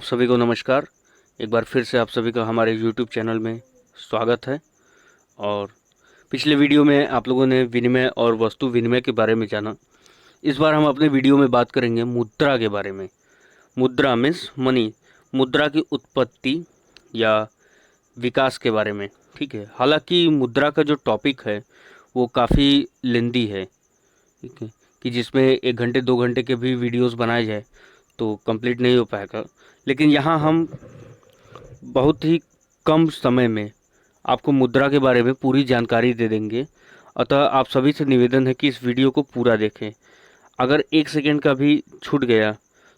आप सभी को नमस्कार। एक बार फिर से आप सभी का हमारे यूट्यूब चैनल में स्वागत है। और पिछले वीडियो में आप लोगों ने विनिमय और वस्तु विनिमय के बारे में जाना। इस बार हम अपने वीडियो में बात करेंगे मुद्रा के बारे में। मुद्रा मीन्स मनी, मुद्रा की उत्पत्ति या विकास के बारे में। ठीक है, हालांकि मुद्रा का जो टॉपिक है वो काफ़ी लेंदी है। ठीक है, कि जिसमें 1 घंटे 2 घंटे के भी वीडियोस बनाए जाए तो कंप्लीट नहीं हो पाएगा। लेकिन यहाँ हम बहुत ही कम समय में आपको मुद्रा के बारे में पूरी जानकारी दे देंगे। अतः आप सभी से निवेदन है कि इस वीडियो को पूरा देखें। अगर 1 सेकंड का भी छूट गया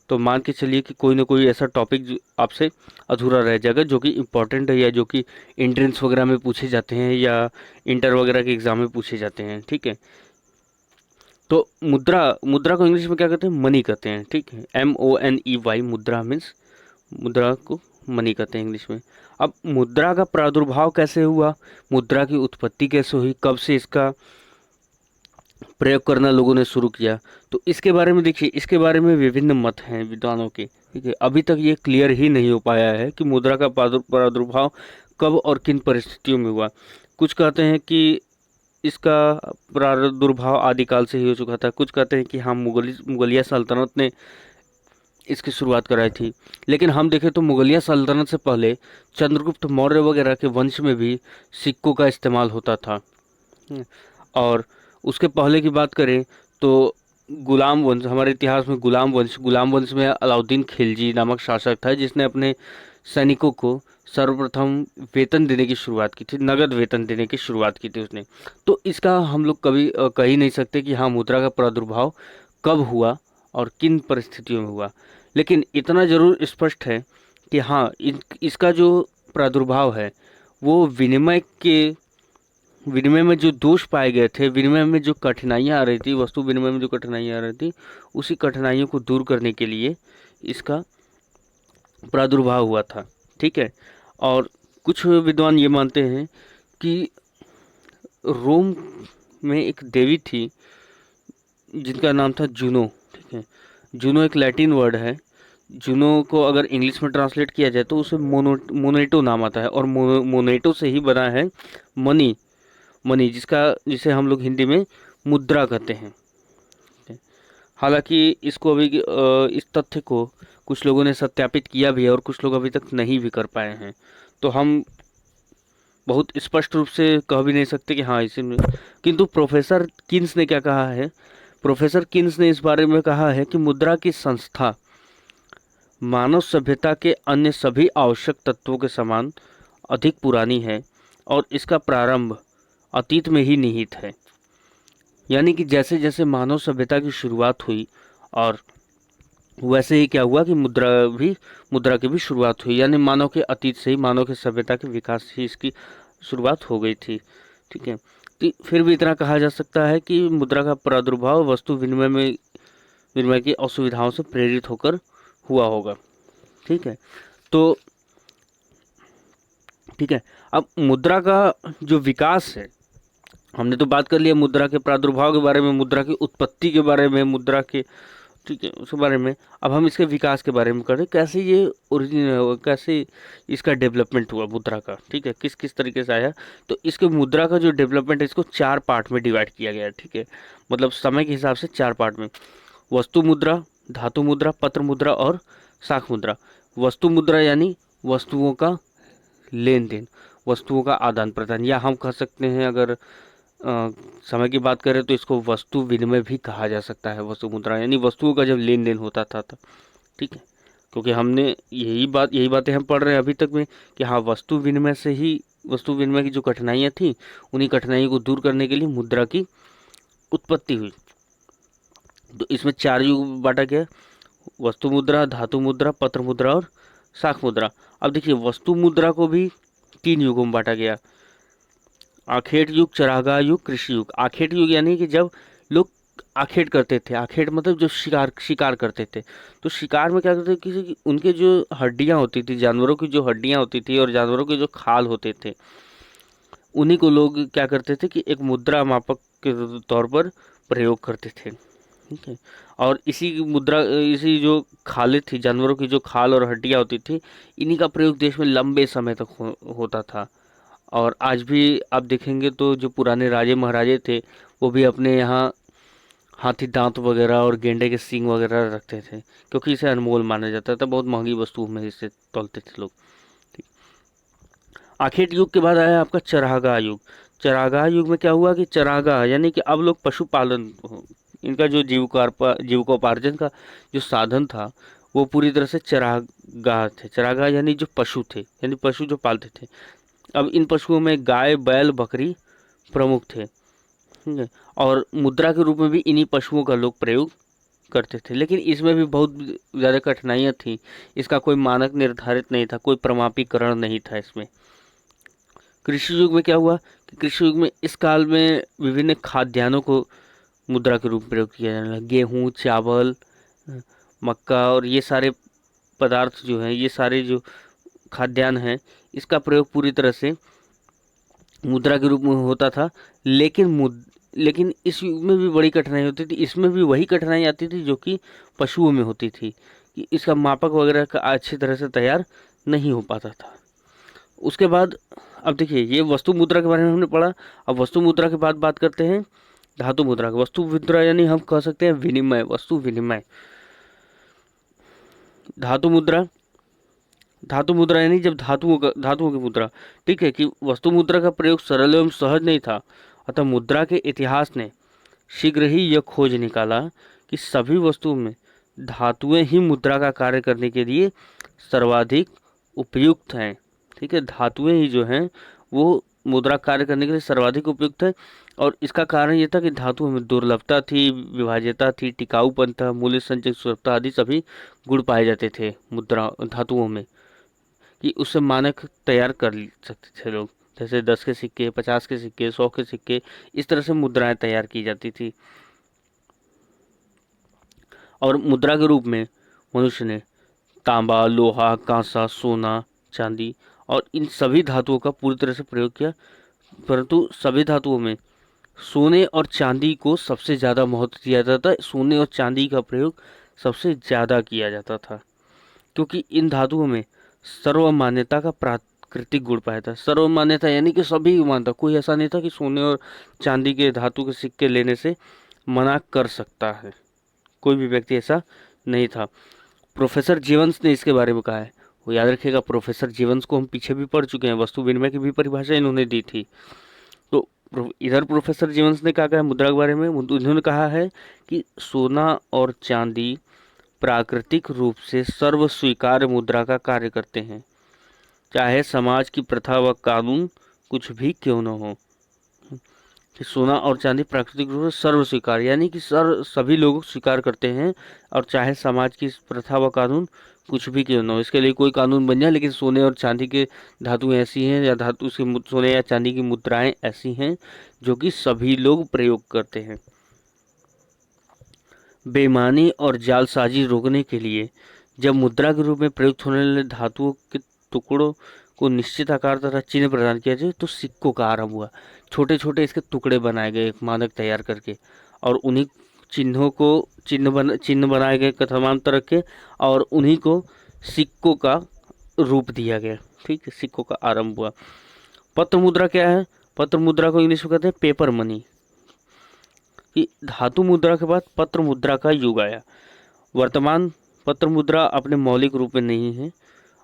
तो मान के चलिए कि कोई ना कोई ऐसा टॉपिक आपसे अधूरा रह जाएगा जो कि इम्पोर्टेंट है या जो कि एंट्रेंस वगैरह में पूछे जाते हैं या इंटर वगैरह के एग्ज़ाम में पूछे जाते हैं। ठीक है, तो मुद्रा मुद्रा को इंग्लिश में क्या कहते हैं? मनी कहते हैं। ठीक है, MONEY, मुद्रा मीन्स मुद्रा को मनी कहते हैं इंग्लिश में। अब मुद्रा का प्रादुर्भाव कैसे हुआ, मुद्रा की उत्पत्ति कैसे हुई, कब से इसका प्रयोग करना लोगों ने शुरू किया, तो इसके बारे में देखिए, इसके बारे में विभिन्न मत हैं विद्वानों के। ठीक है, अभी तक ये क्लियर ही नहीं हो पाया है कि मुद्रा का प्रादुर्भाव कब और किन परिस्थितियों में हुआ। कुछ कहते हैं कि इसका प्रादुर्भाव आदिकाल से ही हो चुका था, कुछ कहते हैं कि हाँ मुगलिया सल्तनत ने इसकी शुरुआत कराई थी। लेकिन हम देखें तो मुगलिया सल्तनत से पहले चंद्रगुप्त मौर्य वगैरह के वंश में भी सिक्कों का इस्तेमाल होता था। और उसके पहले की बात करें तो गुलाम वंश, हमारे इतिहास में गुलाम वंश में अलाउद्दीन खिलजी नामक शासक था जिसने अपने सैनिकों को सर्वप्रथम वेतन देने की शुरुआत की थी, नगद वेतन देने की शुरुआत की थी उसने। तो इसका हम लोग कभी कह ही नहीं सकते कि हाँ मुद्रा का प्रादुर्भाव कब हुआ और किन परिस्थितियों में हुआ। लेकिन इतना जरूर स्पष्ट है कि हाँ इसका जो प्रादुर्भाव है वो विनिमय में जो दोष पाए गए थे, विनिमय में जो कठिनाइयाँ आ रही थी, वस्तु विनिमय में जो कठिनाइयाँ आ रही थी, उसी कठिनाइयों को दूर करने के लिए इसका प्रादुर्भाव हुआ था। ठीक है, और कुछ विद्वान ये मानते हैं कि रोम में एक देवी थी जिनका नाम था जूनो। ठीक है, जूनो एक लैटिन वर्ड है। जूनो को अगर इंग्लिश में ट्रांसलेट किया जाए तो उसे मोनेटो नाम आता है, और मोनेटो से ही बना है मनी। मनी जिसे हम लोग हिंदी में मुद्रा कहते हैं। हालांकि इसको अभी इस तथ्य को कुछ लोगों ने सत्यापित किया भी है और कुछ लोग अभी तक नहीं भी कर पाए हैं। तो हम बहुत स्पष्ट रूप से कह भी नहीं सकते कि हाँ इसी में। किंतु प्रोफेसर किन्स ने क्या कहा है, प्रोफेसर किन्स ने इस बारे में कहा है कि मुद्रा की संस्था मानव सभ्यता के अन्य सभी आवश्यक तत्वों के समान अधिक पुरानी है और इसका प्रारंभ अतीत में ही निहित है। यानी कि जैसे जैसे मानव सभ्यता की शुरुआत हुई और वैसे ही क्या हुआ कि मुद्रा की भी शुरुआत हुई, यानी मानव के अतीत से ही, मानव के सभ्यता के विकास से ही इसकी शुरुआत हो गई थी। ठीक है, तो फिर भी इतना कहा जा सकता है कि मुद्रा का प्रादुर्भाव वस्तु विनिमय की असुविधाओं से प्रेरित होकर हुआ होगा। ठीक है, तो ठीक है, अब मुद्रा का जो विकास है, हमने तो बात कर लिया मुद्रा के प्रादुर्भाव के बारे में, मुद्रा की उत्पत्ति के बारे में, मुद्रा के, ठीक है, उसके बारे में। अब हम इसके विकास के बारे में करें, कैसे ये ओरिजिन हुआ, कैसे इसका डेवलपमेंट हुआ मुद्रा का। ठीक है, किस किस तरीके से आया। तो इसके मुद्रा का जो डेवलपमेंट है इसको 4 पार्ट में डिवाइड किया गया है। ठीक है, मतलब समय के हिसाब से 4 पार्ट में। वस्तु मुद्रा, धातु मुद्रा, पत्र मुद्रा और शाख मुद्रा। वस्तु मुद्रा यानी वस्तुओं का लेन देन, वस्तुओं का आदान प्रदान, या हम कह सकते हैं अगर समय की बात करें तो इसको वस्तु विनिमय भी कहा जा सकता है। वस्तु मुद्रा यानी वस्तुओं का जब लेन देन होता था तब। ठीक है, क्योंकि हमने यही बातें हम पढ़ रहे हैं अभी तक में कि हाँ वस्तु विनिमय की जो कठिनाइयाँ थी उन्हीं कठिनाइयों को दूर करने के लिए मुद्रा की उत्पत्ति हुई। तो इसमें 4 युग बांटा गया, वस्तु मुद्रा, धातु मुद्रा, पत्र मुद्रा और शाख मुद्रा। अब देखिए वस्तु मुद्रा को भी 3 युगों में बांटा गया, आखेट युग, चरागाह युग, कृषि युग। आखेट युग यानी कि जब लोग आखेट करते थे, आखेट मतलब जो शिकार करते थे। तो शिकार में क्या करते थे, किसी की उनके जो हड्डियां होती थी, जानवरों की जो हड्डियां होती थी और जानवरों के जो खाल होते थे, उन्हीं को लोग क्या करते थे कि एक मुद्रा मापक के तौर पर प्रयोग करते थे। ठीक है। और इसी की मुद्रा, इसी जो खालें थी, जानवरों की जो खाल और हड्डियाँ होती थी, इन्हीं का प्रयोग देश में लंबे समय तक होता था। और आज भी आप देखेंगे तो जो पुराने राजे महाराजे थे, वो भी अपने यहाँ हाथी दांत वगैरह और गेंडे के सींग वगैरह रखते थे, क्योंकि इसे अनमोल माना जाता था। बहुत महंगी वस्तु में इसे तोलते थे लोग। ठीक। आखेट युग के बाद आया आपका चरागाह युग। चरागाह युग में क्या हुआ कि चरागाह यानी कि अब लोग पशुपालन, इनका जो जीविकोपार्जन का जो साधन था, वो पूरी तरह से चरागाह थे। चरागाह यानी जो पशु थे, यानी पशु जो पालते थे। अब इन पशुओं में गाय, बैल, बकरी प्रमुख थे। ठीक है। और मुद्रा के रूप में भी इन्हीं पशुओं का लोग प्रयोग करते थे, लेकिन इसमें भी बहुत ज़्यादा कठिनाइयाँ थी। इसका कोई मानक निर्धारित नहीं था, कोई प्रमाणीकरण नहीं था इसमें। कृषि युग में क्या हुआ कि कृषि युग में इस काल में विभिन्न खाद्यान्नों को मुद्रा के रूप में प्रयोग किया जाने लगा। गेहूँ, चावल, मक्का और ये सारे पदार्थ जो हैं, ये सारे जो खाद्यान्न हैं, इसका प्रयोग पूरी तरह से मुद्रा के रूप में होता था। लेकिन इस युग में भी बड़ी कठिनाई होती थी। इसमें भी वही कठिनाई आती थी जो कि पशुओं में होती थी, कि इसका मापक वगैरह का अच्छी तरह से तैयार नहीं हो पाता था। उसके बाद अब देखिए, ये वस्तु मुद्रा के बारे में हमने पढ़ा। अब वस्तु मुद्रा के बाद बात करते हैं धातु मुद्रा की। वस्तु मुद्रा यानी हम कह सकते हैं विनिमय, वस्तु विनिमय। धातु मुद्रा, धातु मुद्रा यानी जब धातुओं की मुद्रा। ठीक है, कि वस्तु मुद्रा का प्रयोग सरल एवं सहज नहीं था, अतः मुद्रा के इतिहास ने शीघ्र ही यह खोज निकाला कि सभी वस्तुओं में धातुएं ही मुद्रा का कार्य करने के लिए सर्वाधिक उपयुक्त हैं। ठीक है, धातुएं ही जो हैं वो मुद्रा कार्य करने के लिए सर्वाधिक उपयुक्त है। और इसका कारण ये था कि धातुओं में दुर्लभता थी, विभाज्यता थी, टिकाऊपन था, मूल्य संचय सुलभता आदि सभी गुण पाए जाते थे मुद्रा धातुओं में, कि उससे मानक तैयार कर सकते थे लोग। जैसे 10 के सिक्के, 50 के सिक्के, 100 के सिक्के, इस तरह से मुद्राएं तैयार की जाती थी। और मुद्रा के रूप में मनुष्य ने तांबा, लोहा, कांसा, सोना, चांदी और इन सभी धातुओं का पूरी तरह से प्रयोग किया। परंतु सभी धातुओं में सोने और चांदी को सबसे ज़्यादा महत्व दिया जाता है। सोने और चांदी का प्रयोग सबसे ज़्यादा किया जाता था, क्योंकि इन धातुओं में सर्वमान्यता का प्राकृतिक गुण पाया था। सर्वमान्यता यानी कि सभी मानता, कोई ऐसा नहीं था कि सोने और चांदी के धातु के सिक्के लेने से मना कर सकता है, कोई भी व्यक्ति ऐसा नहीं था। प्रोफेसर जीवंस ने इसके बारे में कहा है, वो याद रखिएगा, प्रोफेसर जीवंस को हम पीछे भी पढ़ चुके हैं, वस्तु विनिमय की भी परिभाषा इन्होंने दी थी। तो इधर प्रोफेसर जीवंस ने क्या कहा है मुद्रा के बारे में, उन्होंने कहा है कि सोना और चांदी प्राकृतिक रूप से सर्व स्वीकार्य मुद्रा का कार्य करते हैं, चाहे समाज की प्रथा व कानून कुछ भी क्यों न हो। कि सोना और चांदी प्राकृतिक रूप से सर्व स्वीकार यानी कि सभी लोग स्वीकार करते हैं, और चाहे समाज की प्रथा व कानून कुछ भी क्यों न हो, इसके लिए कोई कानून बन जाए, लेकिन सोने और चांदी के धातु ऐसी हैं, या धातु से सोने या चांदी की मुद्राएं ऐसी हैं जो कि सभी लोग प्रयोग करते हैं। बेईमानी और जालसाजी रोकने के लिए जब मुद्रा के रूप में प्रयुक्त होने वाले धातुओं के टुकड़ों को निश्चित आकार तथा चिन्ह प्रदान किया जाए, तो सिक्कों का आरंभ हुआ। छोटे छोटे इसके टुकड़े बनाए गए एक मानक तैयार करके, और उन्हीं चिन्हों को चिन्ह बनाए गए तमाम तरह के, और उन्हीं को सिक्कों का रूप दिया गया। ठीक है, सिक्कों का आरंभ हुआ। पत्र मुद्रा क्या है? पत्र मुद्रा को इंग्लिश में कहते हैं पेपर मनी। कि धातु मुद्रा के बाद पत्र मुद्रा का युग आया। वर्तमान पत्र मुद्रा अपने मौलिक रूप में नहीं है,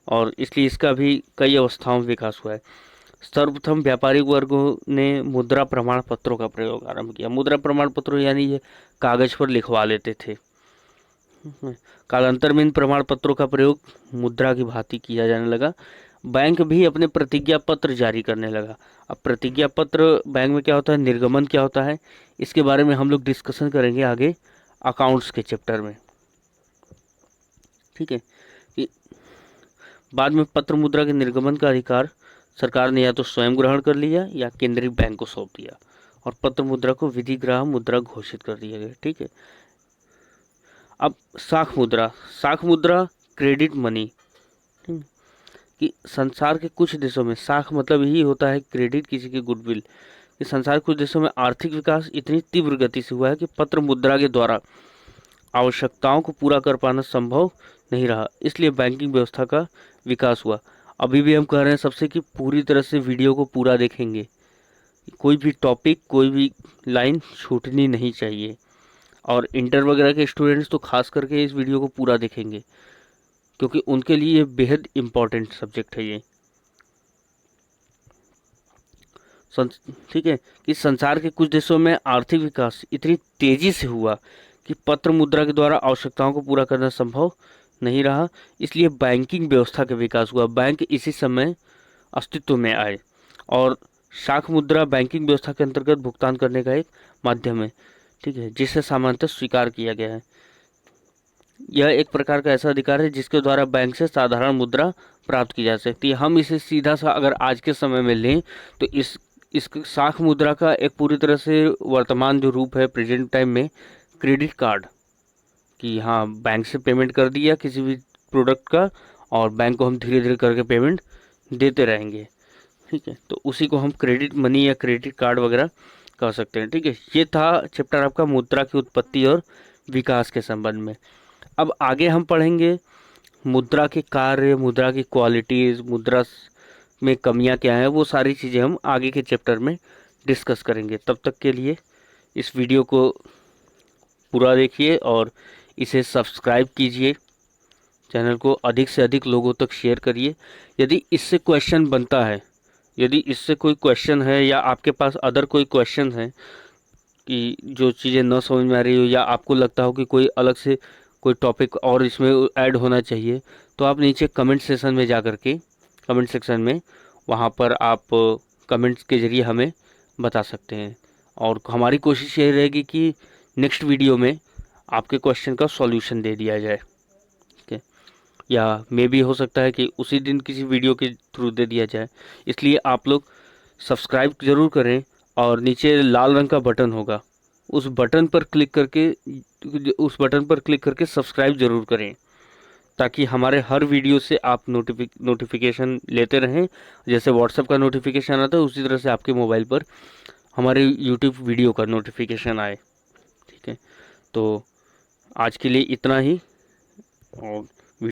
और इसलिए इसका भी कई अवस्थाओं में विकास हुआ है। सर्वप्रथम व्यापारिक वर्गों ने मुद्रा प्रमाण पत्रों का प्रयोग आरंभ किया। मुद्रा प्रमाण पत्रों यानी ये कागज पर लिखवा लेते थे। कालांतर में इन प्रमाण पत्रों का प्रयोग मुद्रा की भांति किया जाने लगा। बैंक भी अपने प्रतिज्ञा पत्र जारी करने लगा। अब प्रतिज्ञा पत्र बैंक में क्या होता है, निर्गमन क्या होता है, इसके बारे में हम लोग डिस्कशन करेंगे आगे अकाउंट्स के चैप्टर में। ठीक है, कि बाद में पत्र मुद्रा के निर्गमन का अधिकार सरकार ने या तो स्वयं ग्रहण कर लिया या केंद्रीय बैंक को सौंप दिया, और पत्र मुद्रा को विधिग्राह्य मुद्रा घोषित कर दिया गया। ठीक है, अब साख मुद्रा। साख मुद्रा क्रेडिट मनी। कि संसार के कुछ देशों में, साख मतलब यही होता है क्रेडिट, किसी की गुडविल। कि संसार के कुछ देशों में आर्थिक विकास इतनी तीव्र गति से हुआ है कि पत्र मुद्रा के द्वारा आवश्यकताओं को पूरा कर पाना संभव नहीं रहा, इसलिए बैंकिंग व्यवस्था का विकास हुआ। अभी भी हम कह रहे हैं सबसे कि पूरी तरह से वीडियो को पूरा देखेंगे, कोई भी टॉपिक, कोई भी लाइन छूटनी नहीं चाहिए। और इंटर वगैरह के स्टूडेंट्स तो खास करके इस वीडियो को पूरा देखेंगे, क्योंकि उनके लिए ये बेहद इम्पॉर्टेंट सब्जेक्ट है ये। ठीक है, कि संसार के कुछ देशों में आर्थिक विकास इतनी तेजी से हुआ कि पत्र मुद्रा के द्वारा आवश्यकताओं को पूरा करना संभव नहीं रहा, इसलिए बैंकिंग व्यवस्था का विकास हुआ। बैंक इसी समय अस्तित्व में आए और शाख मुद्रा बैंकिंग व्यवस्था के अंतर्गत भुगतान करने का एक माध्यम है, ठीक है, जिसे सामान्यतः स्वीकार किया गया है। यह एक प्रकार का ऐसा अधिकार है जिसके द्वारा बैंक से साधारण मुद्रा प्राप्त की जा सकती है। हम इसे सीधा सा अगर आज के समय में लें तो इस शाख मुद्रा का एक पूरी तरह से वर्तमान जो रूप है प्रेजेंट टाइम में, क्रेडिट कार्ड, कि हाँ बैंक से पेमेंट कर दिया किसी भी प्रोडक्ट का और बैंक को हम धीरे धीरे करके पेमेंट देते रहेंगे, ठीक है, तो उसी को हम क्रेडिट मनी या क्रेडिट कार्ड वगैरह कह सकते हैं। ठीक है, ये था चैप्टर आपका मुद्रा की उत्पत्ति और विकास के संबंध में। अब आगे हम पढ़ेंगे मुद्रा के कार्य, मुद्रा की क्वालिटीज़, मुद्रा में कमियां क्या हैं, वो सारी चीज़ें हम आगे के चैप्टर में डिस्कस करेंगे। तब तक के लिए इस वीडियो को पूरा देखिए और इसे सब्सक्राइब कीजिए, चैनल को अधिक से अधिक लोगों तक शेयर करिए। यदि इससे क्वेश्चन बनता है, यदि इससे कोई क्वेश्चन है या आपके पास अदर कोई क्वेश्चन है कि जो चीज़ें न समझ में आ रही हो या आपको लगता हो कि कोई अलग से कोई टॉपिक और इसमें ऐड होना चाहिए, तो आप नीचे कमेंट सेशन में जा कर के, कमेंट सेक्शन में, वहाँ पर आप कमेंट्स के ज़रिए हमें बता सकते हैं। और हमारी कोशिश ये रहेगी कि नेक्स्ट वीडियो में आपके क्वेश्चन का सॉल्यूशन दे दिया जाए, ठीक है, या मे भी हो सकता है कि उसी दिन किसी वीडियो के थ्रू दे दिया जाए। इसलिए आप लोग सब्सक्राइब ज़रूर करें और नीचे लाल रंग का बटन होगा, उस बटन पर क्लिक करके सब्सक्राइब ज़रूर करें, ताकि हमारे हर वीडियो से आप नोटिफिकेशन लेते रहें। जैसे व्हाट्सएप का नोटिफिकेशन आता है उसी तरह से आपके मोबाइल पर हमारे यूट्यूब वीडियो का नोटिफिकेशन आए, ठीक है। तो आज के लिए इतना ही, और